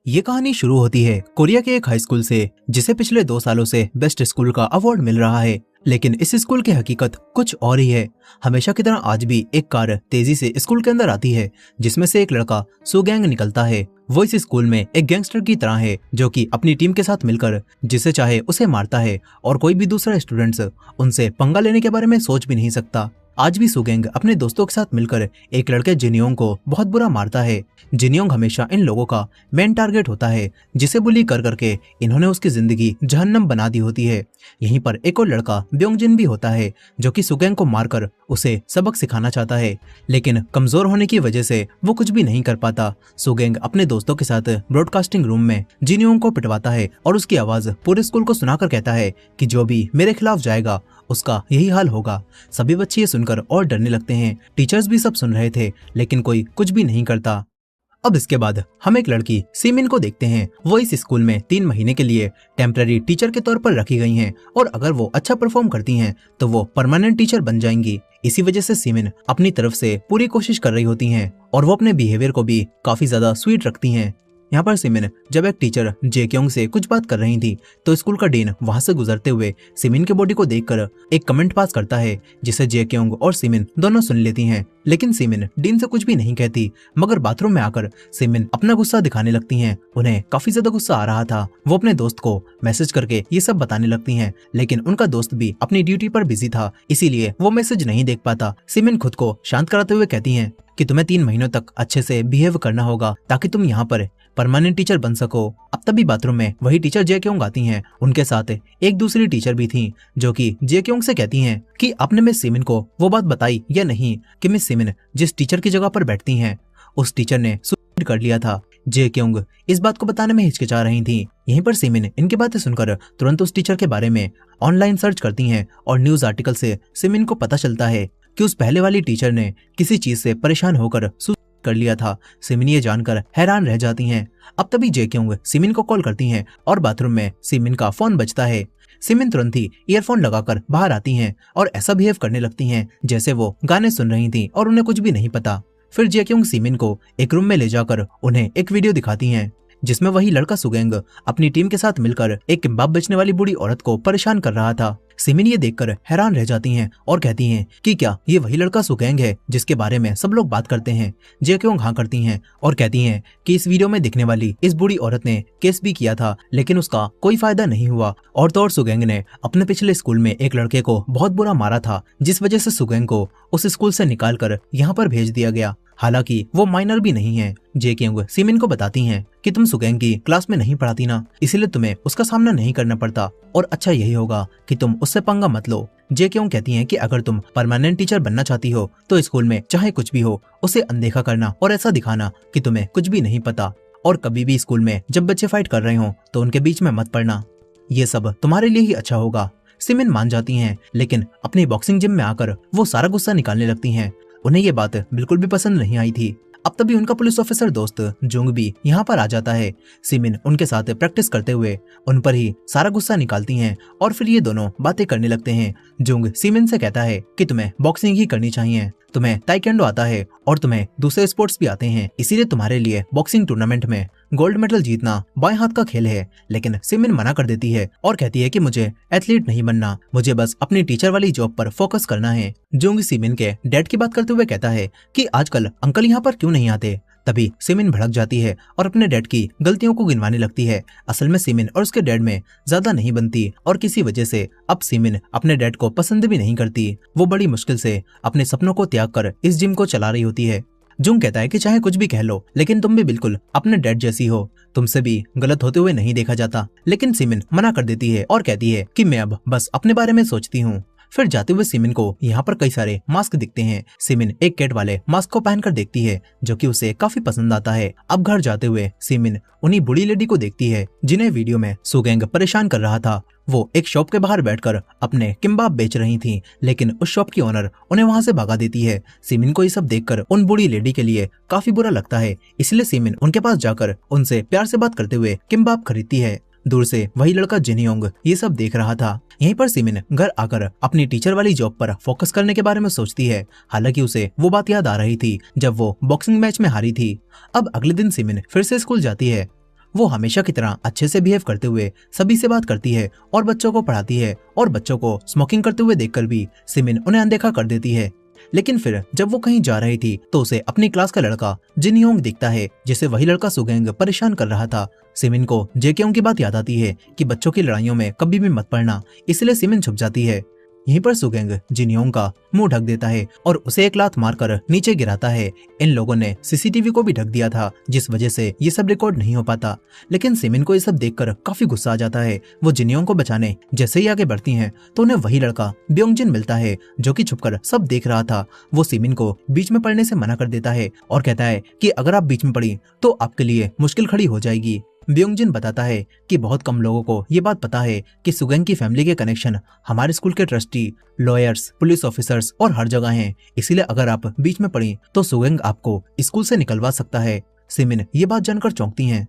ये कहानी शुरू होती है कोरिया के एक हाई स्कूल से, जिसे पिछले 2 सालों से बेस्ट स्कूल का अवार्ड मिल रहा है। लेकिन इस स्कूल की हकीकत कुछ और ही है। हमेशा की तरह आज भी एक कार तेजी से स्कूल के अंदर आती है, जिसमें से एक लड़का सुगैंग निकलता है। वो इस स्कूल में एक गैंगस्टर की तरह है, जो कि अपनी टीम के साथ मिलकर जिसे चाहे उसे मारता है और कोई भी दूसरा स्टूडेंट्स उनसे पंगा लेने के बारे में सोच भी नहीं सकता। आज भी सुगैंग अपने दोस्तों के साथ मिलकर एक लड़के जिनियोंग को बहुत बुरा मारता है। जिनियोंग हमेशा इन लोगों का मेन टारगेट होता है, जिसे बुली कर करके इन्होंने उसकी जिंदगी जहन्नम बना दी होती है। यहीं पर एक और लड़का ब्योंगजिन भी होता है, जो कि सुगैंग को मारकर उसे सबक सिखाना चाहता है, लेकिन कमजोर होने की वजह से वो कुछ भी नहीं कर पाता। सुगैंग अपने दोस्तों के साथ ब्रॉडकास्टिंग रूम में जिनियोंग को पिटवाता है और उसकी आवाज पूरे स्कूल को सुनाकर कहता है कि जो भी मेरे खिलाफ जाएगा उसका यही हाल होगा। सभी बच्चे ये सुनकर और डरने लगते हैं। टीचर्स भी सब सुन रहे थे, लेकिन कोई कुछ भी नहीं करता। अब इसके बाद हम एक लड़की सीमिन को देखते हैं। वो इस स्कूल में 3 महीने के लिए टेम्पररी टीचर के तौर पर रखी गई हैं, और अगर वो अच्छा परफॉर्म करती हैं तो वो परमानेंट टीचर बन जाएंगी। इसी वजह से सीमिन अपनी तरफ से पूरी कोशिश कर रही होती हैं, और वो अपने बिहेवियर को भी काफी ज्यादा स्वीट रखती हैं। यहाँ पर सिमिन जब एक टीचर जेक्योंग से कुछ बात कर रही थी, तो स्कूल का डीन वहां से गुजरते हुए सिमिन के बॉडी को देखकर एक कमेंट पास करता है, जिसे जेक्योंग और सिमिन दोनों सुन लेती हैं। लेकिन सिमिन डीन से कुछ भी नहीं कहती, मगर बाथरूम में आकर सिमिन अपना गुस्सा दिखाने लगती हैं। उन्हें काफी ज्यादा गुस्सा आ रहा था। वो अपने दोस्त को मैसेज करके ये सब बताने लगती हैं, लेकिन उनका दोस्त भी अपनी ड्यूटी पर बिजी था, इसीलिए वो मैसेज नहीं देख पाता। सिमिन खुद को शांत कराते हुए कहती हैं कि तुम्हें 3 महीनों तक अच्छे से बिहेव करना होगा, ताकि तुम यहाँ पर परमानेंट टीचर बन सको। अब तभी बाथरूम में वही टीचर जेक्योंग आती हैं। उनके साथ एक दूसरी टीचर भी थी, जो कि जेक्योंग से कहती हैं कि आपने मिस सिमिन को वो बात बताई या नहीं कि मिस सिमिन जिस टीचर की जगह पर बैठती हैं, उस टीचर ने सुसाइड कर लिया था। जेक्योंग इस बात को बताने में हिचकिचा रही थी। यहीं पर सिमिन इनकी बातें सुनकर तुरंत उस टीचर के बारे में ऑनलाइन सर्च करती हैं, और न्यूज आर्टिकल से सिमिन को पता चलता है कि उस पहले वाली टीचर ने किसी चीज से परेशान होकर कर लिया था। सिमिन ये जानकर हैरान रह जाती हैं। अब तभी जेक्योंग सिमिन को कॉल करती हैं, और बाथरूम में सिमिन का फोन बजता है। सिमिन तुरंत ही ईयरफोन लगाकर बाहर आती हैं और ऐसा बिहेव करने लगती हैं जैसे वो गाने सुन रही थी और उन्हें कुछ भी नहीं पता। फिर जेक्योंग सिमिन को एक रूम में ले जाकर उन्हें एक वीडियो दिखाती हैं, जिसमें वही लड़का सुगैंग अपनी टीम के साथ मिलकर एक किम्बाब बेचने वाली बूढ़ी औरत को परेशान कर रहा था। सिमिन ये देखकर हैरान रह जाती हैं और कहती हैं कि क्या ये वही लड़का सुगैंग है जिसके बारे में सब लोग बात करते हैं। जेक्योंग हाँ करती हैं और कहती हैं कि इस वीडियो में दिखने वाली इस बूढ़ी औरत ने केस भी किया था, लेकिन उसका कोई फायदा नहीं हुआ। और तो और सुगैंग ने अपने पिछले स्कूल में एक लड़के को बहुत बुरा मारा था, जिस वजह से सुगैंग को उस स्कूल से निकाल कर यहाँ पर भेज दिया गया, हालांकि वो माइनर भी नहीं है। जेक्योंग सिमिन को बताती हैं कि तुम सुगैंग की क्लास में नहीं पढ़ाती ना, इसलिए तुम्हें उसका सामना नहीं करना पड़ता, और अच्छा यही होगा कि तुम उससे पंगा मत लो। जेक्योंग कहती हैं कि अगर तुम परमानेंट टीचर बनना चाहती हो तो स्कूल में चाहे कुछ भी हो उसे अनदेखा करना और ऐसा दिखाना कि तुम्हें कुछ भी नहीं पता, और कभी भी स्कूल में जब बच्चे फाइट कर रहे हो तो उनके बीच में मत पड़ना। ये सब तुम्हारे लिए ही अच्छा होगा। सिमिन मान जाती हैं, लेकिन अपनी बॉक्सिंग जिम में आकर वो सारा गुस्सा निकालने लगती हैं। उन्हें ये बात बिल्कुल भी पसंद नहीं आई थी। अब तभी उनका पुलिस ऑफिसर दोस्त जुंग भी यहाँ पर आ जाता है। सिमिन उनके साथ प्रैक्टिस करते हुए उन पर ही सारा गुस्सा निकालती हैं, और फिर ये दोनों बातें करने लगते हैं। जुंग सिमिन से कहता है कि तुम्हें बॉक्सिंग ही करनी चाहिए, तुम्हें ताइक्वांडो आता है और तुम्हें दूसरे स्पोर्ट्स भी आते हैं, इसीलिए तुम्हारे लिए बॉक्सिंग टूर्नामेंट में गोल्ड मेडल जीतना बाएं हाथ का खेल है। लेकिन सिमिन मना कर देती है और कहती है कि मुझे एथलीट नहीं बनना, मुझे बस अपनी टीचर वाली जॉब पर फोकस करना है। जुंग सिमिन के डैड की बात करते हुए कहता है कि आजकल अंकल यहाँ पर क्यों नहीं आते। तभी सिमिन भड़क जाती है और अपने डैड की गलतियों को गिनवाने लगती है। असल में सिमिन और उसके डैड में ज्यादा नहीं बनती, और किसी वजह से अब सिमिन अपने डैड को पसंद भी नहीं करती। वो बड़ी मुश्किल से अपने सपनों को त्याग कर इस जिम को चला रही होती है। जुंग कहता है कि चाहे कुछ भी कह लो, लेकिन तुम भी बिल्कुल अपने डैड जैसी हो, तुमसे भी गलत होते हुए नहीं देखा जाता। लेकिन सिमिन मना कर देती है और कहती है कि मैं अब बस अपने बारे में सोचती हूँ। फिर जाते हुए सिमिन को यहाँ पर कई सारे मास्क दिखते हैं। सिमिन एक कैट वाले मास्क को पहनकर देखती है, जो कि उसे काफी पसंद आता है। अब घर जाते हुए सिमिन उन्हीं बूढ़ी लेडी को देखती है, जिन्हें वीडियो में सुगैंग परेशान कर रहा था। वो एक शॉप के बाहर बैठकर अपने किम्बाब बेच रही थी, लेकिन उस शॉप की ओनर उन्हें वहां से भगा देती है। सिमिन को ये सब देखकर उन बूढ़ी लेडी के लिए काफी बुरा लगता है, इसलिए सिमिन उनके पास जाकर उनसे प्यार से बात करते हुए किम्बाब खरीदती है। दूर से वही लड़का जिनियोंग ये सब देख रहा था। यहीं पर सिमिन घर आकर अपनी टीचर वाली जॉब पर फोकस करने के बारे में सोचती है। हालांकि उसे वो बात याद आ रही थी जब वो बॉक्सिंग मैच में हारी थी। अब अगले दिन सिमिन फिर से स्कूल जाती है। वो हमेशा की तरह अच्छे से बिहेव करते हुए सभी से बात करती है और बच्चों को पढ़ाती है, और बच्चों को स्मोकिंग करते हुए देखकर भी सिमिन उन्हें अनदेखा कर देती है। लेकिन फिर जब वो कहीं जा रही थी तो उसे अपनी क्लास का लड़का जिन योंग दिखता है, जिसे वही लड़का सुगेंग परेशान कर रहा था। सिमिन को जेकेयोंग की बात याद आती है कि बच्चों की लड़ाइयों में कभी भी मत पड़ना, इसलिए सिमिन छुप जाती है। यहीं पर सुगेंग जिनयोंग का मुंह ढक देता है और उसे एक लात मारकर नीचे गिराता है। इन लोगों ने सीसीटीवी को भी ढक दिया था, जिस वजह से ये सब रिकॉर्ड नहीं हो पाता। लेकिन सिमिन को ये सब देखकर काफी गुस्सा आ जाता है। वो जिनयोंग को बचाने जैसे ही आगे बढ़ती हैं तो उन्हें वही लड़का ब्योंगजिन मिलता है, जो कि छुपकर सब देख रहा था। वो सिमिन को बीच में पड़ने से मना कर देता है और कहता है कि अगर आप बीच में पड़ी तो आपके लिए मुश्किल खड़ी हो जाएगी। ब्योंगजिन बताता है कि बहुत कम लोगों को ये बात पता है कि सुगेंग की फैमिली के कनेक्शन हमारे स्कूल के ट्रस्टी, लॉयर्स, पुलिस ऑफिसर्स और हर जगह हैं। इसीलिए अगर आप बीच में पड़ी तो सुगेंग आपको स्कूल से निकलवा सकता है। सिमिन ये बात जानकर चौंकती हैं।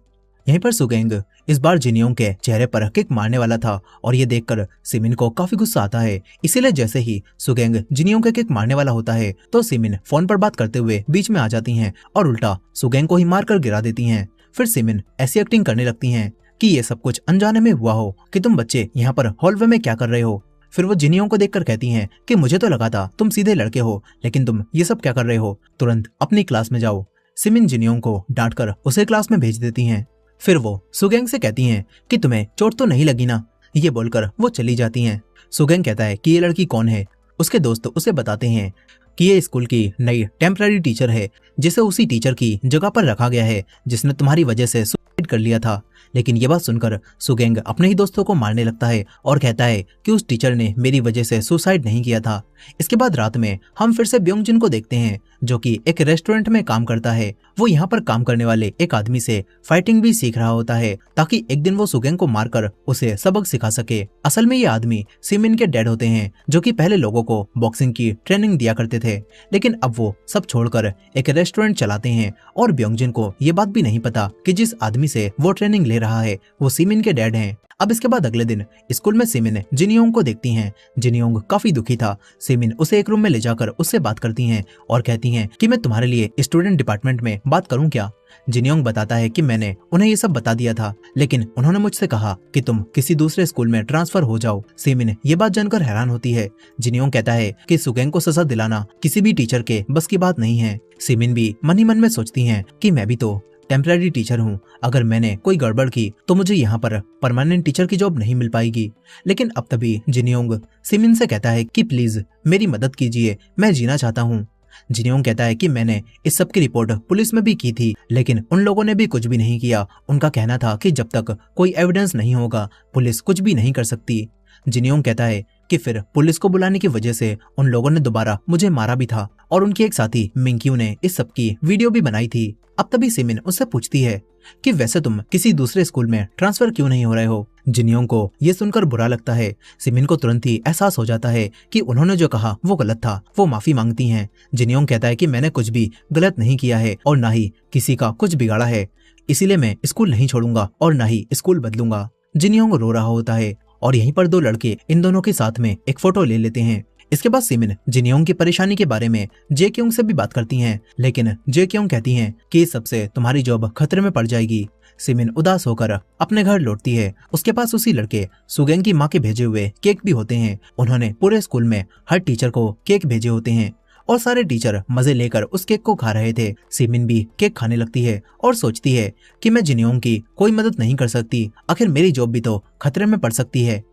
यहीं पर सुगेंग इस बार जिनयोंग के चेहरे पर किक मारने वाला था और ये देखकर सिमिन को काफी गुस्सा आता है। इसीलिए जैसे ही सुगेंग जिनयोंग के किक मारने वाला होता है तो सिमिन फोन पर बात करते हुए बीच में आ जाती हैं और उल्टा सुगेंग को ही मारकर गिरा देती हैं। फिर सिमिन ऐसी एक्टिंग करने लगती हैं कि ये सब कुछ अनजाने में हुआ हो, कि तुम बच्चे यहाँ पर हॉलवे में क्या कर रहे हो। फिर वो जिनयोंग को देखकर कहती हैं कि मुझे तो लगा था तुम सीधे लड़के हो, लेकिन तुम ये सब क्या कर रहे हो, तुरंत अपनी क्लास में जाओ। सिमिन जिनयोंग को डांटकर उसे क्लास में भेज देती हैं। फिर वो सुगेंग से कहती हैं कि तुम्हें चोट तो नहीं लगी ना। ये बोलकर वो चली जाती हैं। सुगेंग कहता है कि ये लड़की कौन है। उसके दोस्त उसे बताते हैं कि ये स्कूल की नई टेम्पररी टीचर है, जिसे उसी टीचर की जगह पर रखा गया है जिसने तुम्हारी वजह से सुसाइड कर लिया था। लेकिन ये बात सुनकर सुगेंग अपने ही दोस्तों को मारने लगता है और कहता है कि उस टीचर ने मेरी वजह से सुसाइड नहीं किया था। इसके बाद रात में हम फिर से ब्योंगजिन को देखते हैं, जो कि एक रेस्टोरेंट में काम करता है। वो यहाँ पर काम करने वाले एक आदमी से फाइटिंग भी सीख रहा होता है, ताकि एक दिन वो सुगेंग को मारकर उसे सबक सिखा सके। असल में ये आदमी सिमिन के डैड होते हैं, जो कि पहले लोगों को बॉक्सिंग की ट्रेनिंग दिया करते थे, लेकिन अब वो सब छोड़कर एक रेस्टोरेंट चलाते हैं। और ब्योंगजिन को ये बात भी नहीं पता कि जिस आदमी से वो ट्रेनिंग ले रहा है वो सिमिन के डैड हैं। अब इसके बाद अगले दिन स्कूल में सिमिन जिनयोंग को देखती हैं। जिनयोंग काफी दुखी था। सिमिन उसे एक रूम में ले जाकर उससे बात करती हैं और कहती हैं कि मैं तुम्हारे लिए स्टूडेंट डिपार्टमेंट में बात करूं क्या। जिनयोंग बताता है कि मैंने उन्हें ये सब बता दिया था, लेकिन उन्होंने मुझसे कहा कि तुम किसी दूसरे स्कूल में ट्रांसफर हो जाओ। सिमिन ये बात जानकर हैरान होती है। जिनयोंग कहता है कि सुगेंग को सजा दिलाना किसी भी टीचर के बस की बात नहीं है। सिमिन भी मन ही मन में सोचती हैं कि मैं भी तो टेम्पररी टीचर हूँ, अगर मैंने कोई गड़बड़ की तो मुझे यहाँ पर परमानेंट टीचर की जॉब नहीं मिल पाएगी। लेकिन अब तभी जिनयोंग सिमिन से कहता है कि प्लीज मेरी मदद कीजिए, मैं जीना चाहता हूँ। जिनयोंग कहता है कि मैंने इस सब की रिपोर्ट पुलिस में भी की थी, लेकिन उन लोगों ने भी कुछ भी नहीं किया। उनका कहना था कि जब तक कोई एविडेंस नहीं होगा पुलिस कुछ भी नहीं कर सकती। जिनयोंग कहता है कि फिर पुलिस को बुलाने की वजह से उन लोगों ने दोबारा मुझे मारा भी था और उनकी एक साथी मिंक्यू ने इस सब की वीडियो भी बनाई थी। अब तभी सिमिन उससे पूछती है कि वैसे तुम किसी दूसरे स्कूल में ट्रांसफर क्यों नहीं हो रहे हो। जिनयोंग को ये सुनकर बुरा लगता है। सिमिन को तुरंत ही एहसास हो जाता है कि उन्होंने जो कहा वो गलत था। वो माफी मांगती हैं। जिनयोंग कहता है कि मैंने कुछ भी गलत नहीं किया है और ना ही किसी का कुछ बिगाड़ा है, इसीलिए मैं स्कूल नहीं छोड़ूंगा और ना ही स्कूल बदलूंगा। जिनयोंग रो रहा होता है और यहीं पर दो लड़के इन दोनों के साथ में एक फोटो ले लेते हैं। इसके बाद सिमिन जिनयोंग की परेशानी के बारे में जेक्योंग से भी बात करती हैं, लेकिन जेक्योंग कहती हैं कि इस सबसे तुम्हारी जॉब खतरे में पड़ जाएगी। सिमिन उदास होकर अपने घर लौटती है। उसके पास उसी लड़के सुगेंग की माँ के भेजे हुए केक भी होते हैं। उन्होंने पूरे स्कूल में हर टीचर को केक भेजे होते हैं और सारे टीचर मजे लेकर उस केक को खा रहे थे। सिमिन भी केक खाने लगती है और सोचती है कि मैं जिनयोंग की कोई मदद नहीं कर सकती, आखिर मेरी जॉब भी तो खतरे में पड़ सकती है।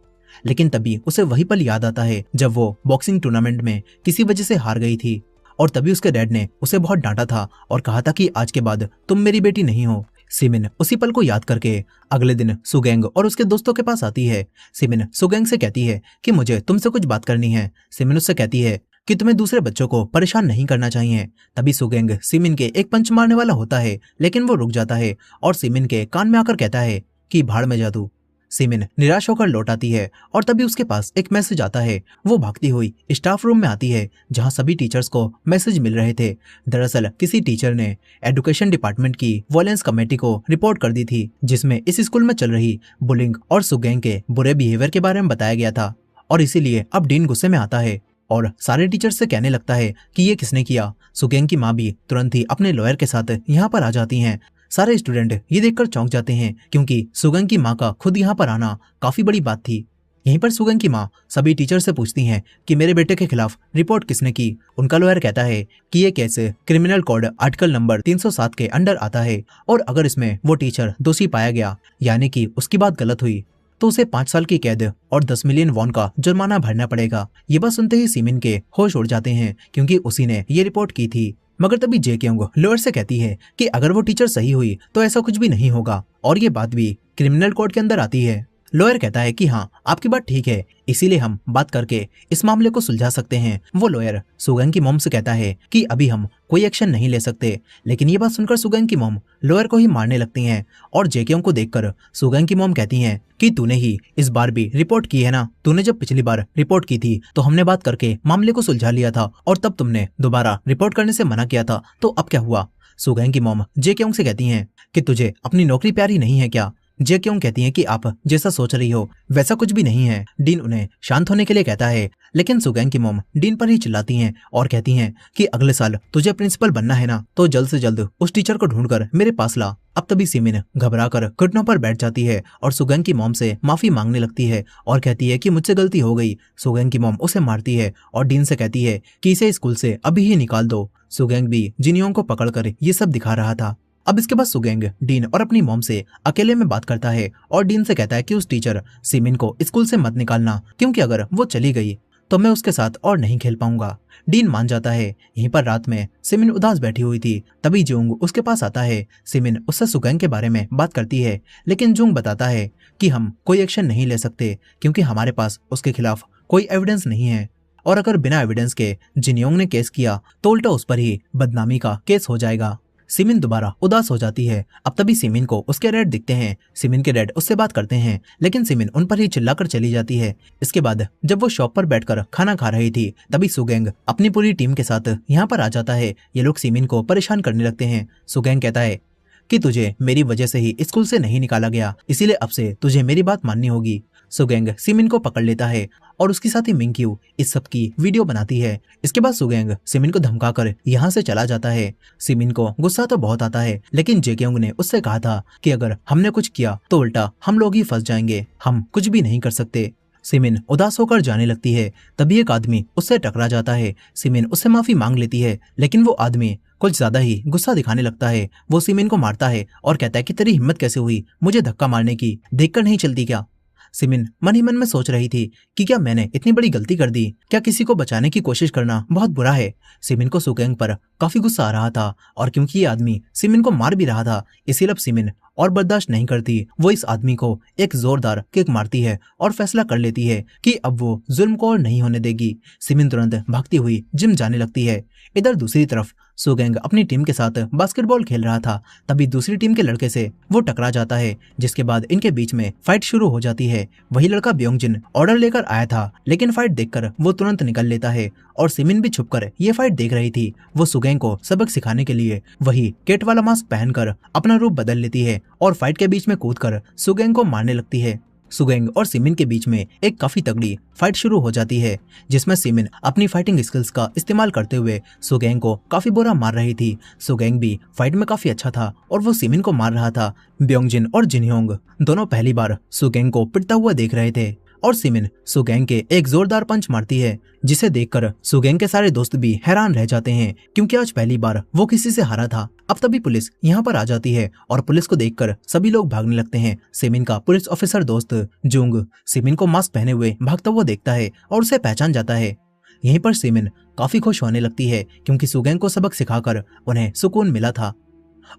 लेकिन तभी उसे वही पल याद आता है जब वो बॉक्सिंग टूर्नामेंट में किसी वजह से हार गई थी और तभी उसके डैड ने उसे बहुत डांटा था और कहा था कि आज के बाद तुम मेरी बेटी नहीं हो। सिमिन उसी पल को याद करके अगले दिन सुगेंग और उसके दोस्तों के पास आती है। सिमिन सुगेंग से कहती है कि मुझे तुमसे कुछ बात करनी है। सिमिन उससे कहती है कि तुम्हें दूसरे बच्चों को परेशान नहीं करना चाहिए। तभी सुगेंग सिमिन के एक पंच मारने वाला होता है, लेकिन वो रुक जाता है और सिमिन के कान में आकर कहता है कि भाड़ में जा तू। सिमिन निराश होकर लौट आती है और तभी उसके पास एक मैसेज आता है। वो भागती हुई स्टाफ रूम में आती है जहां सभी टीचर्स को मैसेज मिल रहे थे। दरअसल किसी टीचर ने एजुकेशन डिपार्टमेंट की वायलेंस कमेटी को रिपोर्ट कर दी थी, जिसमें इस स्कूल में चल रही बुलिंग और सुगेंग के बुरे बिहेवियर के बारे में बताया गया था। और इसीलिए अब डीन गुस्से में आता है और सारे टीचर्स से कहने लगता है कि ये किसने किया। सुगेंग की माँ भी तुरंत ही अपने लॉयर के साथ यहाँ पर आ जाती हैं। सारे स्टूडेंट ये देखकर चौंक जाते हैं क्योंकि सुगंग की माँ का खुद यहाँ पर आना काफी बड़ी बात थी। यहीं पर सुगंग की माँ सभी टीचर से पूछती हैं कि मेरे बेटे के खिलाफ रिपोर्ट किसने की। उनका लॉयर कहता है कि ये case criminal code article number 307 के अंडर आता है और अगर इसमें वो टीचर दोषी पाया गया, यानी कि उसकी बात गलत हुई, तो उसे 5 साल की कैद और 10 मिलियन वॉन का जुर्माना भरना पड़ेगा। ये बात सुनते ही सिमिन के होश उड़ जाते हैं क्योंकि उसी ने ये रिपोर्ट की थी। मगर तभी जे क्योंग लॉयर से कहती है कि अगर वो टीचर सही हुई तो ऐसा कुछ भी नहीं होगा और ये बात भी क्रिमिनल कोड के अंदर आती है। लॉयर कहता है कि हाँ, आपकी बात ठीक है, इसीलिए हम बात करके इस मामले को सुलझा सकते हैं। वो लॉयर सुगंग की मॉम से कहता है कि अभी हम कोई एक्शन नहीं ले सकते, लेकिन ये बात सुनकर सुगंग की मॉम लॉयर को ही मारने लगती हैं और जेक्योंग को देखकर सुगंग की मॉम कहती हैं कि तूने ही इस बार भी रिपोर्ट की है ना, तूने जब पिछली बार रिपोर्ट की थी तो हमने बात करके मामले को सुलझा लिया था और तब तुमने दोबारा रिपोर्ट करने से मना किया था, तो अब क्या हुआ। सुगंग की मॉम जेक्योंग से कहती हैं कि तुझे अपनी नौकरी प्यारी नहीं है क्या। जेक्योंग कहती हैं कि आप जैसा सोच रही हो वैसा कुछ भी नहीं है। डीन उन्हें शांत होने के लिए कहता है, लेकिन सुगंग की मॉम डीन पर ही चिल्लाती हैं और कहती हैं कि अगले साल तुझे प्रिंसिपल बनना है ना, तो जल्द से जल्द उस टीचर को ढूंढकर मेरे पास ला। अब तभी सिमिन घबराकर घुटनों पर बैठ जाती है और सुगंग की मॉम से माफी मांगने लगती है और कहती है कि मुझसे गलती हो गई। सुगंग की मॉम उसे मारती है और डीन से कहती है कि इसे स्कूल से अभी ही निकाल दो। सुगंग भी जिनियोंग को पकड़कर ये सब दिखा रहा था। अब इसके बाद सुगंग डीन और अपनी मॉम से अकेले में बात करता है और डीन से कहता है कि उस टीचर सिमिन को स्कूल से मत निकालना, क्योंकि अगर वो चली गई तो मैं उसके साथ और नहीं खेल पाऊंगा। डीन मान जाता है। यहीं पर रात में सिमिन उदास बैठी हुई थी, तभी जुंग उसके पास आता है। सिमिन उससे सुगंग के बारे में बात करती है, लेकिन जुंग बताता है कि हम कोई एक्शन नहीं ले सकते क्योंकि हमारे पास उसके खिलाफ कोई एविडेंस नहीं है, और अगर बिना एविडेंस के जिनियोंग ने केस किया तो उल्टा उस पर ही बदनामी का केस हो जाएगा। सिमिन दोबारा उदास हो जाती है। अब तभी सिमिन को उसके डैड दिखते हैं। सिमिन के डैड उससे बात करते हैं, लेकिन सिमिन उन पर ही चिल्लाकर चली जाती है। इसके बाद जब वो शॉप पर बैठकर खाना खा रही थी, तभी सुगंग अपनी पूरी टीम के साथ यहाँ पर आ जाता है। ये लोग सिमिन को परेशान करने लगते हैं। सुगंग कहता है कि तुझे मेरी वजह से ही स्कूल से नहीं निकाला गया, इसीलिए अब से तुझे मेरी बात माननी होगी। सुगंग सिमिन को पकड़ लेता है और उसकी साथी मिंग्क्यू इस सब की वीडियो बनाती है। इसके बाद सुगंग सिमिन को धमकाकर यहाँ से चला जाता है। सिमिन को गुस्सा तो बहुत आता है, लेकिन जेक्योंग ने उससे कहा था कि अगर हमने कुछ किया तो उल्टा हम लोग ही फंस जाएंगे, हम कुछ भी नहीं कर सकते। सिमिन उदास होकर जाने लगती है। तभी एक आदमी उससे टकरा जाता है। सिमिन उससे माफी मांग लेती है, लेकिन वो आदमी कुछ ज्यादा ही गुस्सा दिखाने लगता है। वो सिमिन को मारता है और कहता है कि तेरी हिम्मत कैसे हुई मुझे धक्का मारने की, देखकर नहीं चलती क्या। सिमिन मन ही मन में सोच रही थी कि क्या मैंने इतनी बड़ी गलती कर दी, क्या किसी को बचाने की कोशिश करना बहुत बुरा है। सिमिन को सुगंग पर काफी गुस्सा आ रहा था और क्योंकि ये आदमी सिमिन को मार भी रहा था, इसीलिए अब सिमिन और बर्दाश्त नहीं करती। वो इस आदमी को एक जोरदार किक मारती है और फैसला कर लेती है कि अब वो जुल्म को और नहीं होने देगी। सिमिन तुरंत भागती हुई जिम जाने लगती है। इधर दूसरी तरफ सुगंग अपनी टीम के साथ बास्केटबॉल खेल रहा था, तभी दूसरी टीम के लड़के से वो टकरा जाता है, जिसके बाद इनके बीच में फाइट शुरू हो जाती है। वही लड़का ब्योंगजिन ऑर्डर लेकर आया था, लेकिन फाइट देखकर वो तुरंत निकल लेता है और सिमिन भी छुपकर ये फाइट देख रही थी। वो सुगंग को सबक सिखाने के लिए वही केट वाला मास्क पहनकर अपना रूप बदल लेती है और फाइट के बीच में कूदकर सुगंग को मारने लगती है। सुगंग और सिमिन के बीच में एक काफी तगड़ी फाइट शुरू हो जाती है, जिसमें सिमिन अपनी फाइटिंग स्किल्स का इस्तेमाल करते हुए सुगंग को काफी बुरा मार रही थी। सुगंग भी फाइट में काफी अच्छा था और वो सिमिन को मार रहा था। ब्योंगजिन और जिनयोंग दोनों पहली बार सुगंग को पिटता हुआ देख रहे थे और सिमिन सुगंग के एक जोरदार पंच मारती है, जिसे देखकर सुगंग के सारे दोस्त भी हैरान रह जाते हैं क्योंकि आज पहली बार वो किसी से हारा था। अब तभी पुलिस यहाँ पर आ जाती है और पुलिस को देखकर सभी लोग भागने लगते हैं। सिमिन का पुलिस ऑफिसर दोस्त जुंग सिमिन को मास्क पहने हुए भागता हुआ देखता है और उसे पहचान जाता है। यहीं पर सिमिन काफी खुश होने लगती है क्योंकि सुगंग को सबक सिखाकर उन्हें सुकून मिला था,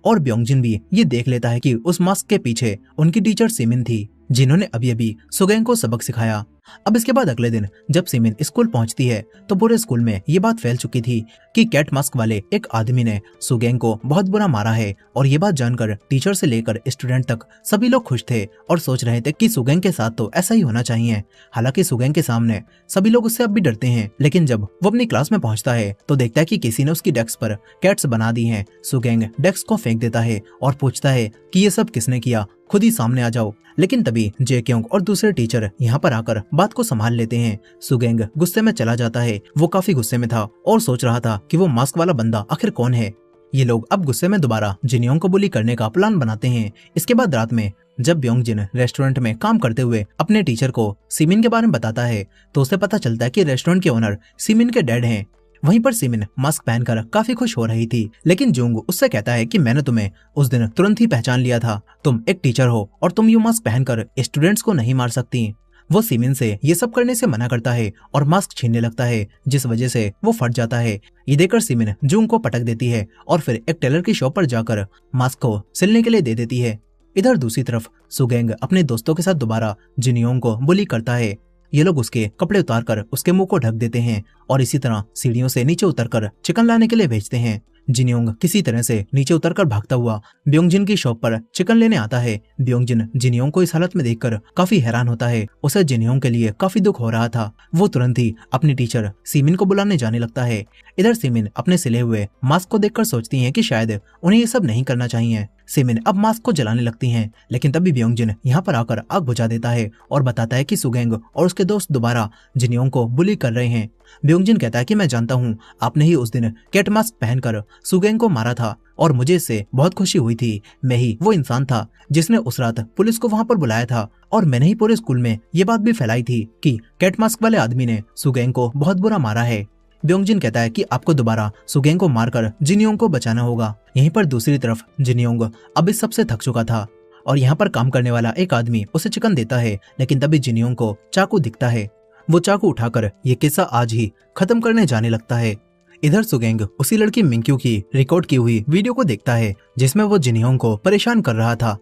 और ब्योंगजिन भी ये देख लेता है कि उस मास्क के पीछे उनकी टीचर सिमिन थी, जिन्होंने अभी अभी सुगंग को सबक सिखाया। अब इसके बाद अगले दिन जब सिमिन स्कूल पहुंचती है तो पूरे स्कूल में ये बात फैल चुकी थी कि कैट मास्क वाले एक आदमी ने सुगंग को बहुत बुरा मारा है, और ये बात जानकर टीचर से लेकर स्टूडेंट तक सभी लोग खुश थे और सोच रहे थे कि सुगंग के साथ तो ऐसा ही होना चाहिए। हालांकि सुगंग के सामने सभी लोग उससे अब भी डरते हैं, लेकिन जब वो अपनी क्लास में पहुंचता है तो देखता है कि किसी ने उसकी डेस्क पर कैट्स बना दी हैं। सुगंग डेस्क को फेंक देता है और पूछता है कि ये सब किसने किया, खुद ही सामने आ जाओ। लेकिन तभी जेक्योंग और दूसरे टीचर यहाँ पर आकर बात को संभाल लेते हैं। सुगंग गुस्से में चला जाता है। वो काफी गुस्से में था और सोच रहा था कि वो मास्क वाला बंदा आखिर कौन है। ये लोग अब गुस्से में दोबारा जिनयोंग को बुली करने का प्लान बनाते हैं। इसके बाद रात में जब ब्योंगजिन रेस्टोरेंट में काम करते हुए अपने टीचर को सिमिन के बारे में बताता है तो उसे पता चलता है कि रेस्टोरेंट के ओनर सिमिन के डैड हैं। वहीं पर सिमिन मास्क पहनकर काफी खुश हो रही थी, लेकिन जुंग उससे कहता है कि मैंने तुम्हें उस दिन तुरंत ही पहचान लिया था। तुम एक टीचर हो और तुम ये मास्क पहनकर स्टूडेंट्स को नहीं मार सकती। वो सिमिन से ये सब करने से मना करता है और मास्क छीनने लगता है, जिस वजह से वो फट जाता है। ये देखकर सिमिन जुंग को पटक देती है और फिर एक टेलर की शॉप पर जाकर मास्क को सिलने के लिए दे देती है। इधर दूसरी तरफ सुगेंग अपने दोस्तों के साथ दोबारा जिनयोंग को बुली करता है। ये लोग उसके कपड़े उतारकर उसके मुंह को ढक देते हैं और इसी तरह सीढ़ियों से नीचे उतरकर चिकन लाने के लिए भेजते हैं। जिनयोंग किसी तरह से नीचे उतरकर भागता हुआ ब्योंगजिन की शॉप पर चिकन लेने आता है। ब्योंगजिन जिनयोंग को इस हालत में देखकर काफी हैरान होता है। उसे जिनयोंग के लिए काफी दुख हो रहा था। वो तुरंत ही अपनी टीचर सिमिन को बुलाने जाने लगता है। इधर सिमिन अपने सिले हुए मास्क को देखकर सोचती है कि शायद उन्हें ये सब नहीं करना चाहिए। सिमिन अब मास्क को जलाने लगती हैं, लेकिन तभी ब्योंगजिन यहाँ पर आकर आग बुझा देता है और बताता है कि सुगेंग और उसके दोस्त दोबारा जिनयोंग को बुली कर रहे हैं। ब्योंगजिन कहता है कि मैं जानता हूँ, आपने ही उस दिन कैट मास्क पहनकर सुगेंग को मारा था और मुझे इससे बहुत खुशी हुई थी। मैं ही वो इंसान था जिसने उस रात पुलिस को वहाँ पर बुलाया था और मैंने ही पूरे स्कूल में ये बात भी फैलाई थी कि कैट मास्क वाले आदमी ने सुगेंग को बहुत बुरा मारा है। ब्योंगजिन कहता है कि आपको दोबारा सुगेंग को मारकर जिनयोंग को बचाना होगा। यहीं पर दूसरी तरफ जिनयोंग अब इस सबसे थक चुका था और यहाँ पर काम करने वाला एक आदमी उसे चिकन देता है, लेकिन तभी जिनयोंग को चाकू दिखता है। वो चाकू उठाकर ये किस्सा आज ही खत्म करने जाने लगता है। इधर सुगेंग उसी लड़की मिंक्यू की रिकॉर्ड की हुई वीडियो को देखता है जिसमें वो जिनयोंग को परेशान कर रहा था।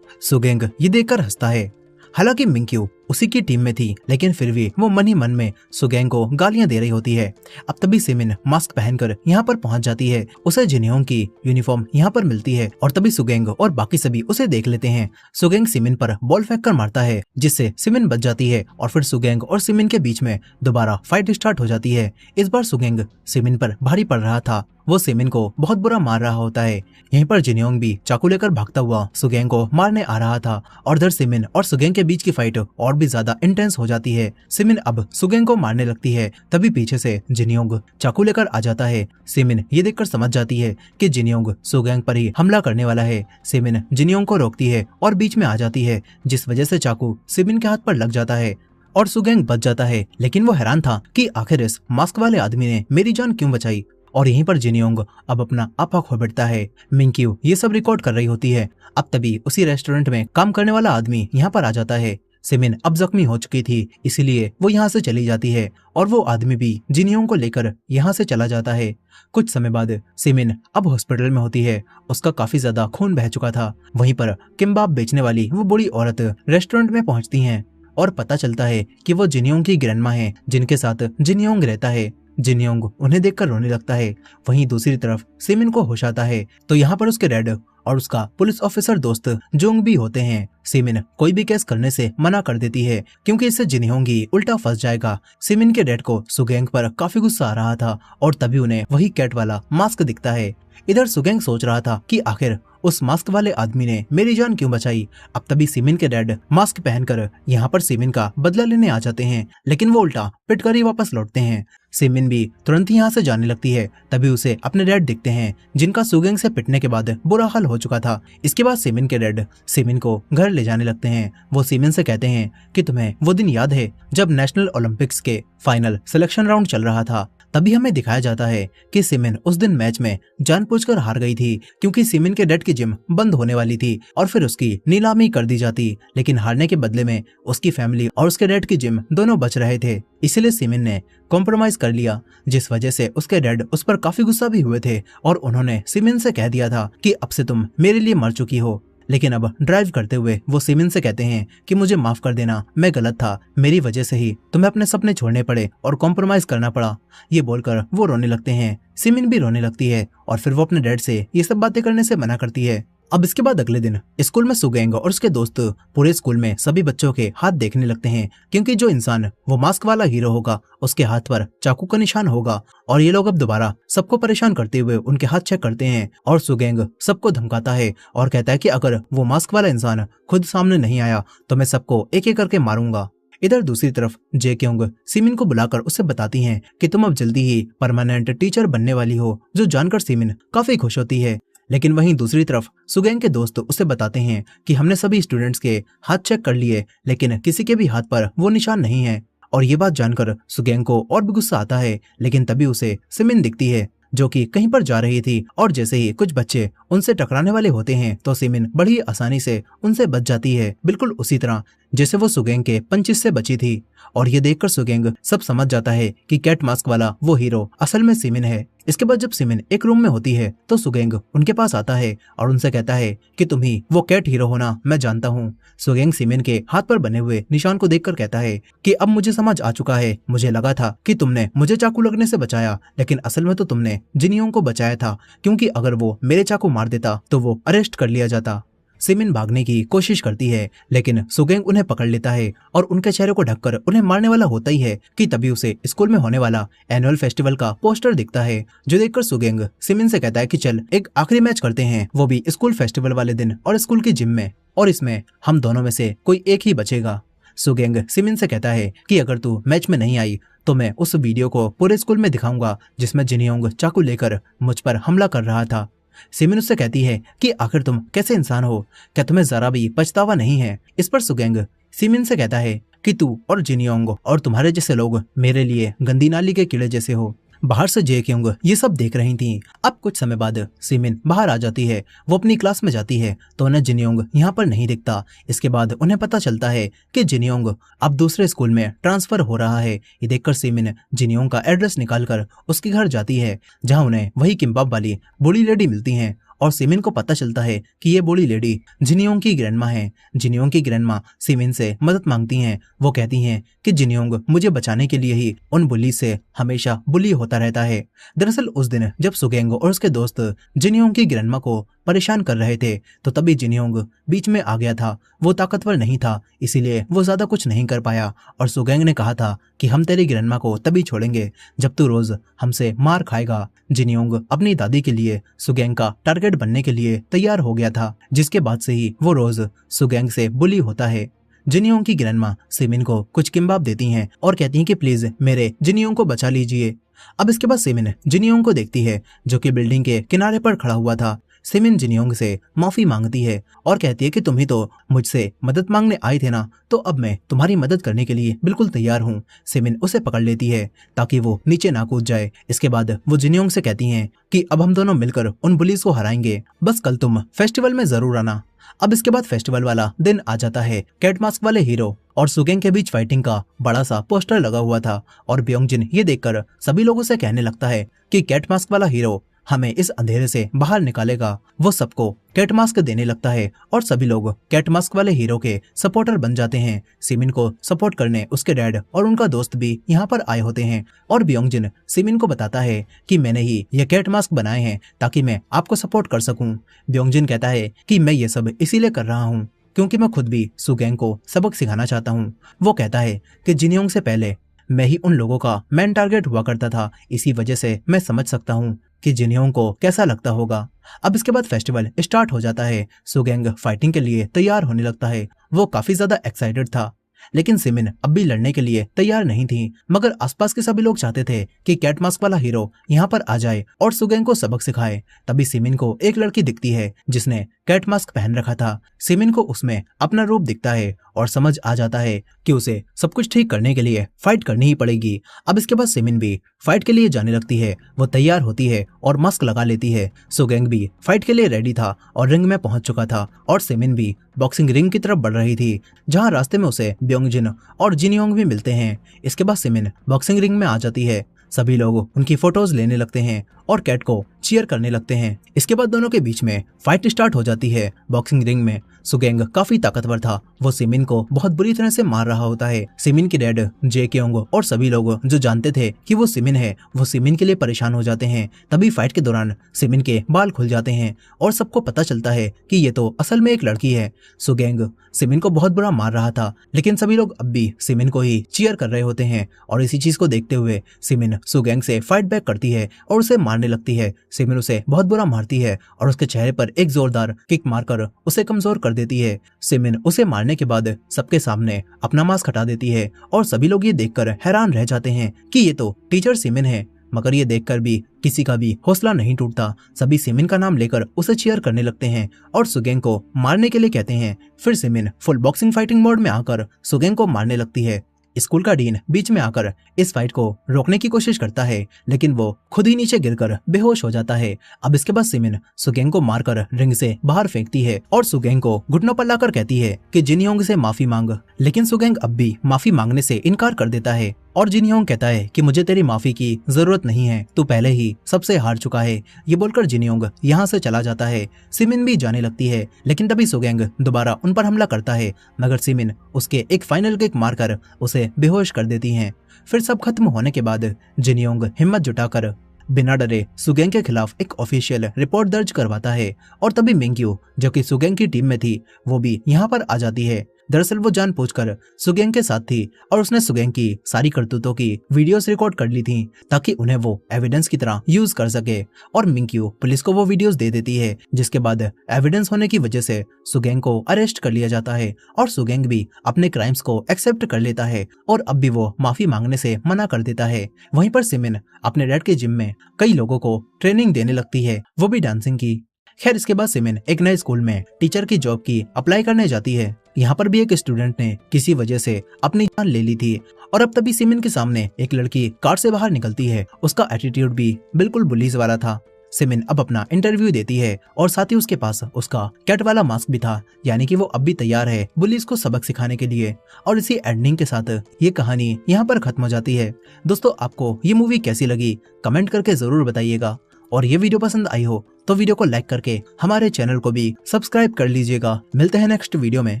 सुगेंग ये देखकर हंसता है। हालांकि मिंक्यू उसी की टीम में थी, लेकिन फिर भी वो मन ही मन में सुगेंग को गालियां दे रही होती है। अब तभी सिमिन मास्क पहनकर यहाँ पर पहुंच जाती है। उसे जिनयोंग की यूनिफॉर्म यहाँ पर मिलती है और तभी सुगेंग और बाकी सभी उसे देख लेते हैं। सुगेंग सिमिन पर बॉल फेंक कर मारता है, जिससे सिमिन बच जाती है और फिर सुगेंग और सिमिन के बीच में दोबारा फाइट स्टार्ट हो जाती है। इस बार सुगेंग सिमिन पर भारी पड़ रहा था। वो सिमिन को बहुत बुरा मार रहा होता है। यहीं पर जिनयोंग भी चाकू लेकर भागता हुआ सुगेंग को मारने आ रहा था और इधर सिमिन और सुगेंग के बीच की फाइट और भी ज्यादा इंटेंस हो जाती है। सिमिन अब सुगेंग को मारने लगती है, तभी पीछे से जिनयोंग चाकू लेकर आ जाता है। सिमिन ये देखकर समझ जाती है कि जिनयोंग सुगेंग पर ही हमला करने वाला है। सिमिन जिनयोंग को रोकती है और बीच में आ जाती है, जिस वजह से चाकू सिमिन के हाथ पर लग जाता है और सुगेंग बच जाता है। लेकिन वो हैरान था कि आखिर इस मास्क वाले आदमी ने मेरी जान क्यों बचाई। और यहीं पर जिनयोंग अब अपना आपा खो बैठता है। मिंक्यू ये सब रिकॉर्ड कर रही होती है। अब तभी उसी रेस्टोरेंट में काम करने वाला आदमी यहाँ पर आ जाता है। सिमिन अब जख्मी हो चुकी थी, इसलिए वो यहाँ से चली जाती है और वो आदमी भी जिनयोंग को लेकर यहाँ से चला जाता है। कुछ समय बाद सिमिन अब हॉस्पिटल में होती है। उसका काफी ज्यादा खून बह चुका था। वहीं पर किम्बाब बेचने वाली वो बूढ़ी औरत रेस्टोरेंट में पहुंचती है और पता चलता है कि वो जिनयोंग की ग्रैंडमा है, जिनके साथ जिनयोंग रहता है। जिनयोंग उन्हें देखकर रोने लगता है। वहीं दूसरी तरफ सिमिन को होश आता है तो यहाँ पर उसके डैड और उसका पुलिस ऑफिसर दोस्त जोंग भी होते हैं। सिमिन कोई भी केस करने से मना कर देती है क्योंकि इससे जिनयोंग ही उल्टा फंस जाएगा। सिमिन के डैड को सुगेंग पर काफी गुस्सा आ रहा था और तभी उन्हें वही कैट वाला मास्क दिखता है। इधर सुगेंग सोच रहा था कि आखिर उस मास्क वाले आदमी ने मेरी जान क्यों बचाई। अब तभी सिमिन के डैड मास्क पहनकर यहाँ पर सिमिन का बदला लेने आ जाते हैं, लेकिन वो उल्टा पिटकर ही वापस लौटते हैं। सिमिन भी तुरंत ही यहाँ से जाने लगती है। तभी उसे अपने डैड दिखते हैं, जिनका सुगेंग से पिटने के बाद बुरा हाल हो चुका था। इसके बाद सिमिन के डैड सिमिन को घर ले जाने लगते हैं। वो सिमिन से कहते हैं कि तुम्हें वो दिन याद है जब नेशनल ओलंपिक्स के फाइनल सिलेक्शन राउंड चल रहा था। तभी हमें दिखाया जाता है कि सिमिन उस दिन मैच में जानबूझकर हार गई थी क्योंकि सिमिन के डैड की जिम बंद होने वाली थी और फिर उसकी नीलामी कर दी जाती, लेकिन हारने के बदले में उसकी फैमिली और उसके डैड की जिम दोनों बच रहे थे। इसलिए सिमिन ने कॉम्प्रोमाइज कर लिया, जिस वजह से उसके डैड उस पर काफी गुस्सा भी हुए थे और उन्होंने सिमिन से कह दिया था कि अब से तुम मेरे लिए मर चुकी हो। लेकिन अब ड्राइव करते हुए वो सिमिन से कहते हैं कि मुझे माफ कर देना, मैं गलत था, मेरी वजह से ही तुम्हें अपने सपने छोड़ने पड़े और कॉम्प्रोमाइज करना पड़ा। ये बोलकर वो रोने लगते हैं। सिमिन भी रोने लगती है और फिर वो अपने डैड से ये सब बातें करने से मना करती है। अब इसके बाद अगले दिन स्कूल में सुगेंग और उसके दोस्त पूरे स्कूल में सभी बच्चों के हाथ देखने लगते हैं क्योंकि जो इंसान वो मास्क वाला हीरो होगा उसके हाथ पर चाकू का निशान होगा। और ये लोग अब दोबारा सबको परेशान करते हुए उनके हाथ चेक करते हैं और सुगेंग सबको धमकाता है और कहता है कि अगर वो मास्क वाला इंसान खुद सामने नहीं आया तो मैं सबको एक एक करके मारूंगा। इधर दूसरी तरफ जे क्योंग सिमिन को बुलाकर उसे बताती हैं कि तुम अब जल्दी ही परमानेंट टीचर बनने वाली हो, जो जानकर सिमिन काफी खुश होती है। लेकिन वहीं दूसरी तरफ सुगेंग के दोस्त उसे बताते हैं कि हमने सभी स्टूडेंट्स के हाथ चेक कर लिए, लेकिन किसी के भी हाथ पर वो निशान नहीं है। और ये बात जानकर सुगेंग को और भी गुस्सा आता है, लेकिन तभी उसे सिमिन दिखती है जो कि कहीं पर जा रही थी, और जैसे ही कुछ बच्चे उनसे टकराने वाले होते हैं तो सिमिन बड़ी आसानी से उनसे बच जाती है, बिल्कुल उसी तरह जैसे वो सुगेंग के पंचिस से बची थी। और ये देखकर सुगेंग सब समझ जाता है कि कैट मास्क वाला वो हीरो असल में सिमिन है। इसके बाद जब सिमिन एक रूम में होती है तो सुगेंग उनके पास आता है और उनसे कहता है कि तुम ही वो कैट हीरो हो ना, मैं जानता हूँ। सुगेंग सिमिन के हाथ पर बने हुए निशान को देखकर कहता है कि अब मुझे समझ आ चुका है, मुझे लगा था कि तुमने मुझे चाकू लगने से बचाया, लेकिन असल में तो तुमने जिनियोंग को बचाया था, क्योंकि अगर वो मेरे चाकू मार देता तो वो अरेस्ट कर लिया जाता। सिमिन भागने की कोशिश करती है, लेकिन सुगेंग उन्हें पकड़ लेता है और उनके चेहरे को ढककर उन्हें मारने वाला होता ही है कि तभी उसे स्कूल में होने वाला एनुअल फेस्टिवल का पोस्टर दिखता है, जो देखकर सुगेंग सिमिन से कहता है कि चल एक आखिरी मैच करते हैं, वो भी स्कूल फेस्टिवल वाले दिन और स्कूल की जिम में, और इसमें हम दोनों में से कोई एक ही बचेगा। सुगेंग सिमिन से कहता है कि अगर तू मैच में नहीं आई तो मैं उस वीडियो को पूरे स्कूल में दिखाऊंगा जिसमें जिनियोंग चाकू लेकर मुझ पर हमला कर रहा था। सिमिन उससे कहती है कि आखिर तुम कैसे इंसान हो, क्या तुम्हें जरा भी पछतावा नहीं है। इस पर सुगेंग सिमिन से कहता है कि तू और जिनियोंग और तुम्हारे जैसे लोग मेरे लिए गंदी नाली के कीड़े जैसे हो। बाहर से जे क्योंग ये सब देख रही थी। अब कुछ समय बाद सिमिन बाहर आ जाती है, वो अपनी क्लास में जाती है तो उन्हें जिनियोंग यहाँ पर नहीं दिखता। इसके बाद उन्हें पता चलता है कि जिनियोंग अब दूसरे स्कूल में ट्रांसफर हो रहा है। ये देखकर सिमिन जिनियोंग का एड्रेस निकालकर उसके घर जाती है, जहाँ उन्हें वही किम्बाब वाली बूढ़ी लेडी मिलती है। और सिमिन को पता चलता है कि ये बूढ़ी लेडी जिनियोंग की ग्रैंडमा है। जिनियोंग की ग्रैंडमा सिमिन से मदद मांगती हैं। वो कहती हैं कि जिनियोंग मुझे बचाने के लिए ही उन बुली से हमेशा बुली होता रहता है। दरअसल उस दिन जब सुगेंग और उसके दोस्त जिनियोंग की ग्रैंडमा को परेशान कर रहे थे तो तभी जिनियोंग बीच में आ गया था। वो ताकतवर नहीं था, इसीलिए वो ज्यादा कुछ नहीं कर पाया। और सुगेंग ने कहा था कि हम तेरी ग्रैंडमा को तभी छोड़ेंगे जब तू रोज हमसे मार खाएगा। जिनियोंग अपनी दादी के लिए सुगेंग का टारगेट बनने के लिए तैयार हो गया था, जिसके बाद से ही वो रोज सुगेंग से बुली होता है। जिनियोंग की ग्रैंडमा सिमिन को कुछ किम्बाब देती हैं और कहती हैं कि प्लीज मेरे जिनियोंग को बचा लीजिए। अब इसके बाद सिमिन जिनियोंग को देखती है जो कि बिल्डिंग के किनारे पर खड़ा हुआ था। सिमिन जिनियोंग से माफी मांगती है और कहती है कि तुम ही तो मुझसे मदद मांगने आए थे ना, तो अब मैं तुम्हारी मदद करने के लिए बिल्कुल तैयार हूँ। सिमिन उसे पकड़ लेती है ताकि वो नीचे ना कूद जाए। इसके बाद वो जिनियोंग से कहती हैं कि अब हम दोनों मिलकर उन बुलीज को हराएंगे, बस कल तुम फेस्टिवल में जरूर आना। अब इसके बाद फेस्टिवल वाला दिन आ जाता है। कैट मास्क वाले हीरो और सुगेंग के बीच फाइटिंग का बड़ा सा पोस्टर लगा हुआ था और ब्योंगजिन ये देखकर सभी लोगों से कहने लगता है कि कैट मास्क वाला हीरो हमें इस अंधेरे से बाहर निकालेगा। वो सबको कैट मास्क देने लगता है और सभी लोग कैट मास्क वाले हीरो के सपोर्टर बन जाते हैं। सिमिन को सपोर्ट करने उसके डैड और उनका दोस्त भी यहाँ पर आए होते हैं और ब्योंगजिन सिमिन को बताता है कि मैंने ही ये कैट मास्क बनाए हैं ताकि मैं आपको सपोर्ट कर सकूं। ब्योंगजिन कहता है कि मैं ये सब इसीलिए कर रहा हूँ क्योंकि मैं खुद भी सुगेंग को सबक सिखाना चाहता हूँ। वो कहता है कि जिनियोंग से पहले मैं ही उन लोगों का मेन टारगेट हुआ करता था, इसी वजह से मैं समझ सकता हूँ कि जिनियोंग को कैसा लगता होगा। अब इसके बाद फेस्टिवल स्टार्ट हो जाता है। सुगेंग फाइटिंग के लिए तैयार होने लगता है। वो काफी ज्यादा एक्साइटेड था, लेकिन सिमिन अब भी लड़ने के लिए तैयार नहीं थी। मगर आसपास के सभी लोग चाहते थे कि कैट मास्क वाला हीरो यहाँ पर आ जाए और सुगेंग को सबक सिखाए। तभी सिमिन को एक लड़की दिखती है जिसने कैट मास्क पहन रखा था। सिमिन को उसमें अपना रूप दिखता है और समझ आ जाता है कि उसे सब कुछ ठीक करने के लिए फाइट करनी ही पड़ेगी। अब इसके बाद सिमिन भी फाइट के लिए जाने लगती है। वो तैयार होती है और मास्क लगा लेती है। सुगेंग भी फाइट के लिए रेडी था और रिंग में पहुंच चुका था और सिमिन भी बॉक्सिंग रिंग की तरफ बढ़ रही थी, जहां रास्ते में उसे ब्योंगजिन और जिनियोंग भी मिलते हैं। इसके बाद सिमिन बॉक्सिंग रिंग में आ जाती है। सभी लोग उनकी फोटोज लेने लगते हैं और कैट को चीयर करने लगते हैं। इसके बाद दोनों के बीच में फाइट स्टार्ट हो जाती है। बॉक्सिंग रिंग में सुगेंग काफी ताकतवर था। वो सिमिन को बहुत बुरी तरह से मार रहा होता है। सिमिन के डैड जे क्योंग और सभी लोग जो जानते थे कि वो सिमिन है, वो सिमिन के लिए परेशान हो जाते हैं। तभी फाइट के दौरान सिमिन के बाल खुल जाते हैं और सबको पता चलता है कि ये तो असल में एक लड़की है। सुगेंग सिमिन को बहुत बुरा मार रहा था, लेकिन सभी लोग अब भी सिमिन को ही चीयर कर रहे होते हैं और इसी चीज को देखते हुए सिमिन सुगैंग से फाइट बैक करती है और उसे मारने लगती है। सिमिन उसे बहुत बुरा मारती है और उसके चेहरे पर एक जोरदार किक मारकर उसे कमजोर कर देती है। सिमिन उसे मारने के बाद सबके सामने अपना मास्क हटा देती है और सभी लोग ये देखकर हैरान रह जाते हैं कि ये तो टीचर सिमिन है। मगर ये देखकर भी किसी का भी हौसला नहीं टूटता। सभी सिमिन का नाम लेकर उसे चीयर करने लगते हैं और सुगैंग को मारने के लिए कहते हैं। फिर semen full boxing fighting mode में आकर सुगैंग को मारने लगती है। स्कूल का डीन बीच में आकर इस फाइट को रोकने की कोशिश करता है, लेकिन वो खुद ही नीचे गिरकर बेहोश हो जाता है। अब इसके बाद सिमिन सुगैंग को मारकर रिंग से बाहर फेंकती है और सुगैंग को घुटनों पर लाकर कहती है कि जिन योंग से माफी मांग। लेकिन सुगैंग अब भी माफी मांगने से इनकार कर देता है और जिन योंग कहता है कि मुझे तेरी माफी की जरूरत नहीं है, तू पहले ही सबसे हार चुका है। ये बोलकर जिन योंग यहाँ से चला जाता है। सिमिन भी जाने लगती है, लेकिन तभी सुगैंग दोबारा उन पर हमला करता है, मगर सिमिन उसके एक फाइनल किक मारकर उसे बेहोश कर देती हैं। फिर सब खत्म होने के बाद जिन योंग हिम्मत जुटाकर बिना डरे सुगैंग के खिलाफ एक ऑफिशियल रिपोर्ट दर्ज करवाता है और तभी मिंग्यू, जो कि सुगैंग की टीम में थी, वो भी यहाँ पर आ जाती है। दरअसल वो जानबूझकर सुगैंग के साथ थी और उसने सुगैंग की सारी करतूतों की वीडियोस रिकॉर्ड कर ली थी ताकि उन्हें वो एविडेंस की तरह यूज कर सके। और मिंग्यू पुलिस को वो वीडियोस दे देती है, जिसके बाद एविडेंस होने की वजह से सुगैंग को अरेस्ट कर लिया जाता है और सुगैंग भी अपने क्राइम्स को एक्सेप्ट कर लेता है और अब भी वो माफी मांगने से मना कर देता है। वहीं पर सिमिन अपने डैड के जिम में कई लोगों को ट्रेनिंग देने लगती है, वो भी डांसिंग की। खैर इसके बाद सिमिन एक नए स्कूल में टीचर की जॉब की अप्लाई करने जाती है। यहाँ पर भी एक स्टूडेंट ने किसी वजह से अपनी जान ले ली थी और अब तभी सिमिन के सामने एक लड़की कार से बाहर निकलती है। उसका एटीट्यूड भी बिल्कुल बुलीज वाला था। सिमिन अब अपना इंटरव्यू देती है और साथ ही उसके पास उसका कैट वाला मास्क भी था, यानी कि वो अब भी तैयार है बुलीज को सबक सिखाने के लिए। और इसी एंडिंग के साथ ये कहानी यहाँ पर खत्म हो जाती है। दोस्तों आपको ये मूवी कैसी लगी कमेंट करके जरूर बताइएगा, और ये वीडियो पसंद आई हो तो वीडियो को लाइक करके हमारे चैनल को भी सब्सक्राइब कर लीजिएगा। मिलते हैं नेक्स्ट वीडियो में।